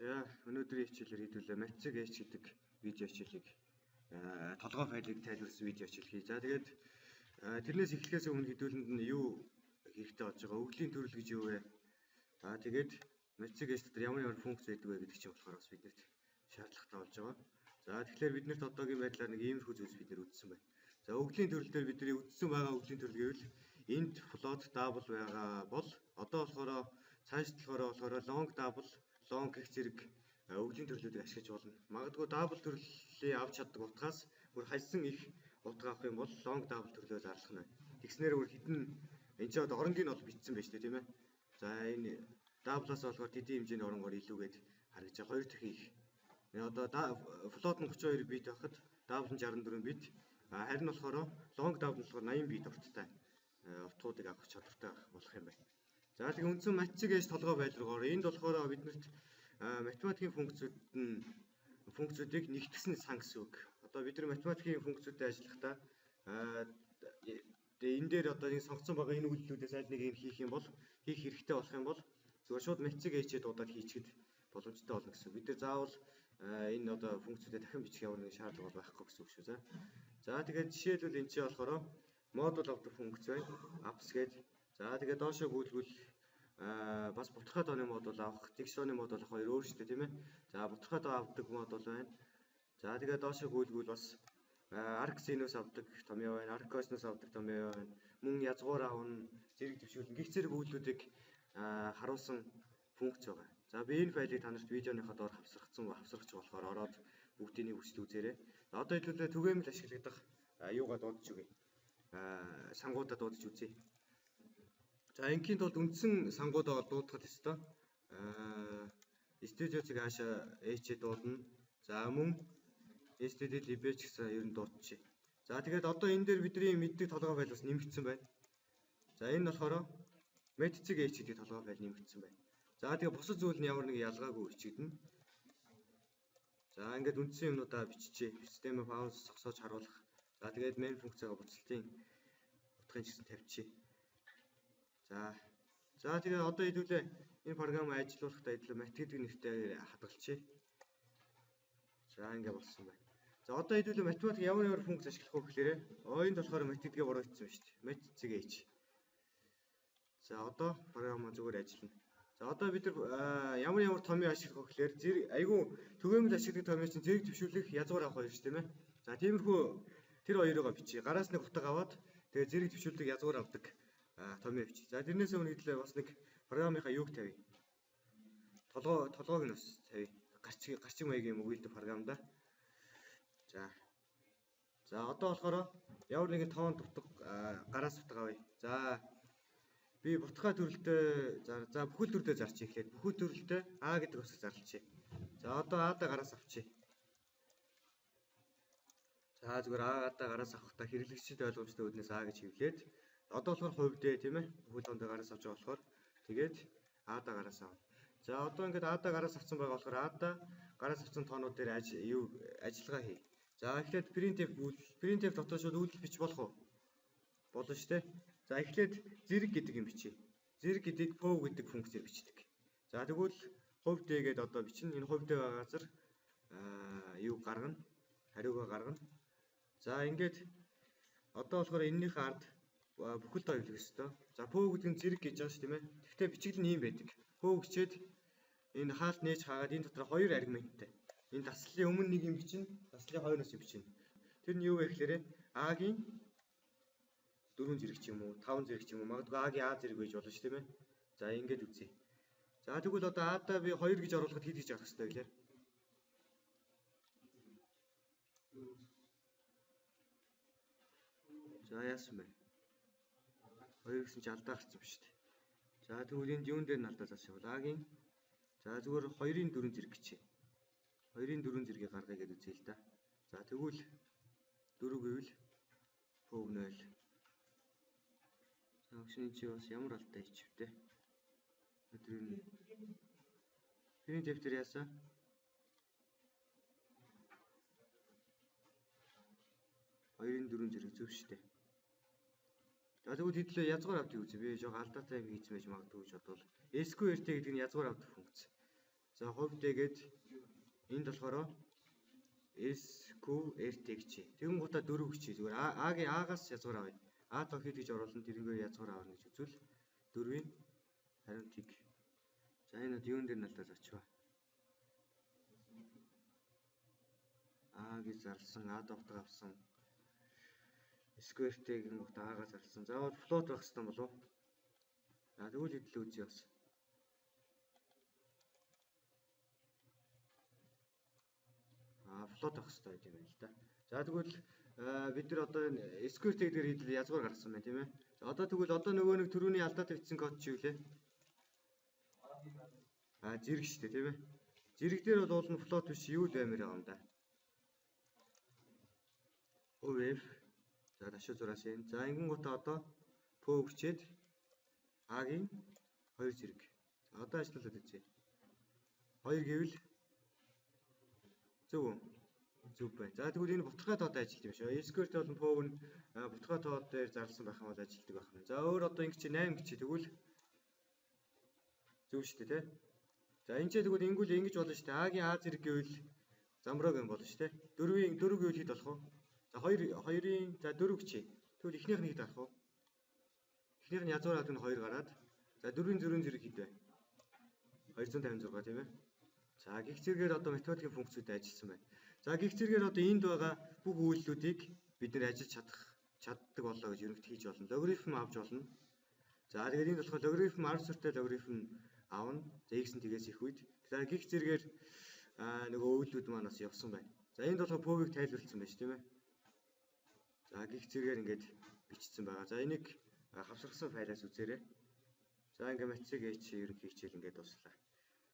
За өнөөдрийн хичээлээр хэдүүлээ математик H гэдэг видео хичээлийг толгой файлыг тайлбарласан видео хичээл хий. За тэгээд тэрнээс эхлэхээс өмнө хэдүүлэнд нь юу хэрэгтэй болж байгаа? Өвглийн төрөл гэж юу вэ? Тэгээд математик H дотор ямар функц байдаг вэ гэдэг чинь болохоор бас биднэрт шаардлагатай болж байгаа. За тэгэхээр биднэрт одоогийн байдлаар нэг иймэрхүү зүйлс бид нэр үзсэн байна. За өвглийн төрөл дээр бидний үзсэн байгаа өвглийн төрөл гэвэл int float double байгаа бол одоо болохоор цааш болохоор long double long гэх зэрэг өвглийн төрлүүдийг ашиглаж болно. Магадгүй double төрлийг авч чаддаг утгаас бүр хальсан их утга авах юм бол long double төрлөө зарлах нь. Тэгснээр бүр хитэн энэ ч одоо оронгийн бол бичсэн байж тээ тийм ээ. За энэ double-аас болохоор тэдийн хэмжээний оронгоор илүүгээд харагдаж байгаа. Хоёр дахин их. Одоо float нь 32 бит байхад double нь 64 бит. Харин болохоор long double болохоор 80 бит урттай утгуудыг авах чадвартай болох юм байна. За тэгээ үндсэн математик H толгой байлруугаар энд болохоор биднэрт математикийн функцүүдийг нэгтгэсэн сан гэсэн үг. Одоо бид нар математикийн функцүүдэд ажиллахдаа энэ дээр одоо энэ сонгоцсон байгаа энэ үйлдэлүүдээс аль нэг хийх юм бол хийх хэрэгтэй болох юм бол зөвхөн шууд математик H-д дуудаад хийчихэд боломжтой болно гэсэн. Бид нар заавал энэ одоо функцүүдэд дахин бичих ямар нэгэн шаардлага байхгүй гэсэн үг шүү. За тэгээд жишээлбэл энэ чинь болохоор модуль авдаг функц байна. Apps гэдэг. За тэгээд доошоо гүйлгүүл бас бутархай дооны модуль авах, тэгш дооны модуль авах хоёр өөр шүү дээ тийм ээ. За бутархай доо авдаг модуль байна. За тэгээд доошоо гүйлгүүл бас arc-sinus авдаг томьёо байна, arc-cosinus авдаг томьёо байна. Мөн язгуур авна, зэрэг төвшүүлнэ. Гих зэрэг үйлдэлүүдийг харуулсан функц байгаа. За би энэ файлыг та нарт видеоныхоо доор хавсрахч болохоор ороод бүгдийг үсэл үзээрэй. Одоо хэлбэлээ түгээмэл ашиглагдах юугаа дуудаж үгэй. Сангуудаа дуудаж үзье. За ингийн тулд үндсэн сангуудаа дуудахад өстой. Studio-цыг хаашаа H-д дуудана. За мөн STD-lib ч гэсэн ер нь дуудчих. За тэгээд одоо энэ дээр бидний мэддэг толгой файл бас нэмэгдсэн байна. За энэ болохоор математик H гэдэг толгой файл нэмэгдсэн байна. За тэгээд бусад зүйл нь ямар нэг ялгаагүй бичигдэнэ. За ингээд үндсэн юмнуудаа биччихье. Систем пауз зогсоож харуулах. За тэгээд main функцаагаа буцалтын утгын гэсэн тавьчихъя. За тэгээд одоо хэдүүлээ энэ програмыг ажилуулахдаа хэдүүлээ математик нэртэй хадгалчихъя. За ингээд болсон байна. За одоо хэдүүлээ математик ямар функц ашиглах вэ гэхээр энэ болохоор математикийг буруутсан байна шүү дээ. Математик H. За одоо програм зүгээр ажиллана. За одоо бид нар ямар томьёо ашиглах вэ гэхээр айгүй түгээмэл ашигладаг томьёо чинь зэрэг төвшүүлэх язгуур авах хоёр шүү тийм ээ. За тиймэрхүү тэр хоёроо бичиж гараас нэг утга аваад тэгээ зэрэг төвшүүлдэг язгуур авдаг томьёо бичиж. За тэрнээс өмнө хэдлээ бас нэг програмынхаа юуг тавья. Толгойг нь бас тавья. Гарчиг маягийн өгүүлдэг програмда. За одоо болохоор ямар нэгэн тоон дутаг гараас утга авъя. За би бутгай төрөлтэй за бүхэл төрөлтэй зарчих эхлээд бүхэл төрөлтэй А гэдэг усыг зарлчихъя. За одоо А-да гараас авчия. За зүгээр А-да гараас авахдаа хэрэглэгчид ойлгомжтой үүднээс А гэж хэвлээд одоо болохоор хувь дээ тийм ээ. Бүхэл дондоо гараас авч байгаа болохоор тэгээд А-да гараас авна. За одоо ингээд А-да гараас авсан байгаа болохоор А-да гараас авсан тоонууд дээр ажиллагаа хий. За эхлээд printf дотор шууд үйлдэл бич болох уу? Болно шүү дээ. За эхлээд зэрэг гэдэг юм бичье. Зэрэг гэдгийг pov гэдэг функцээр бичдэг. За тэгвэл хувь дээ гэдээ одоо бичнэ. Энэ хувь дээ байгаа газар юу гаргана? Хариугаа гаргана. За ингээд одоо болохоор энэнийхээ ард бүхэл доо хэвлэх ёстой. За pov гэдэг нь зэрэг гэж байгаа шүү тийм ээ. Гэхдээ бичиглэл нь ийм байдаг. Pov гэчээд энэ хаалт нээж хаагаад энэ дотор хоёр аргументтай. Энэ даслалын өмнө нэг юм бичнэ, даслалын хойноос юм бичнэ. Тэр нь юу вэ гэхээр А-гийн 4 зэрэг ч юм уу, 5 зэрэг ч юм уу, магадгүй А-гийн А зэрэг байж болно шүү тийм ээ. За ингэж үзье. За тэгвэл одоо А-да би 2 гэж оруулахад хэд гэж авах хэрэгтэй вэ гэхээр? За яасан бэ? 2 гэсэн чи алдаа гарсан ба шүү дээ. За тэгвэл энд юун дээр нь алдаа заасан бол А-гийн за зүгээр 2-ын 4 зэрэг гэчээ. 2-ын 4 зэргийг гаргая гэж үзье л да. За тэгвэл 4 гэвэл pov 0. За өгшний чи бас ямар алдаа хийчихвэ? Өдрийн дэвтэр яасан? Хоёрын 4 зэрэг зөв шүү дээ. За тэгвэл хэдлээ язгуур авдаг үзье. Би жоо алдаатай юм хийсэн байж магадгүй гэж бодвол SQRT гэдэг нь язгуур авдаг функц. За хувь дээгээд энд болохоор SQRT гэж. Тэгэн гутаа 4 гэж. Зүгээр А-гийн А-гаас язгуур авъя. А тохид гэж оруулна тэрнгээр язгуур авна гэж үзвэл 4-ийн харин тэг. За энэ юун дээр налдаад очив. А-г зарлсан, А довтог авсан. SQRT-гийн гутаа А-гаас зарлсан. Заавал флот байх хэрэгтэй болов уу? За тэгвэл хэдэл үзье бас. Флот авах хэрэгтэй юм байна л да. За тэгвэл бид нар одоо SQRT дээр хэдэл язгуур гаргасан байна тийм ээ. За одоо тэгвэл одоо нөгөө нэг түрүүний алдаад тавьсан код чи юу лээ? Зэрэг шүү дээ тийм ээ. Зэрэг дээр бол уулна флот биш юу л баймаар байгаа юм да. OF за дашуу зураас энэ. За ингэн гутаа одоо пөө өгчээд А-гийн 2 зэрэг. За одоо ажиллуулад үзье. 2 гэвэл зөв үү? Зөв байна. За тэгвэл энэ бутгай тоод ажилт юм шүү. SQRT болон пөөг нь бутгай тоод дээр зарласан байх юм бол ажилтдаг байх юм. За өөр одоо ингэ чи 8 гэж тэгвэл зөв шүү дээ тий. За энэ ч тэгвэл ингэвэл ингэж болно шүү дээ. А-гийн А зэрэг гэвэл замброг юм болно шүү дээ. 4-ийн 4 гэвэл хэд болох вэ? За 2-ийн за 4 гэж. Тэгвэл эхнийх нь хэд гарах вэ? Эхнийх нь язгуур авдаг нь 2 гараад. За 4-ийн зэрэг хэд вэ? 256 тийм ээ. За гих зэргээр одоо математикийн функцүүд ажилласан байна. За гих зэргээр одоо энд байгаа бүх үйлдэлүүдийг бид нэр ажиллаж чаддаг боллоо гэж ерөнхийд хийж болно. Логарифм авч болно. За тэгээд энд болохоор логарифм R сүртэй логарифм аавна. За x нь тгээс их үед. За гих зэргээр нөгөө үйлдэлүүд маань бас явсан байна. За энд болохоор пөөгийг тайлбарлсан байна шүү тийм ээ. За гих зэргээр ингээд бичсэн байгаа. За энийг хавсарсан файлаас үзээрэй. За ингээ математик H ерөнхий хичээл ингээд дуслаа.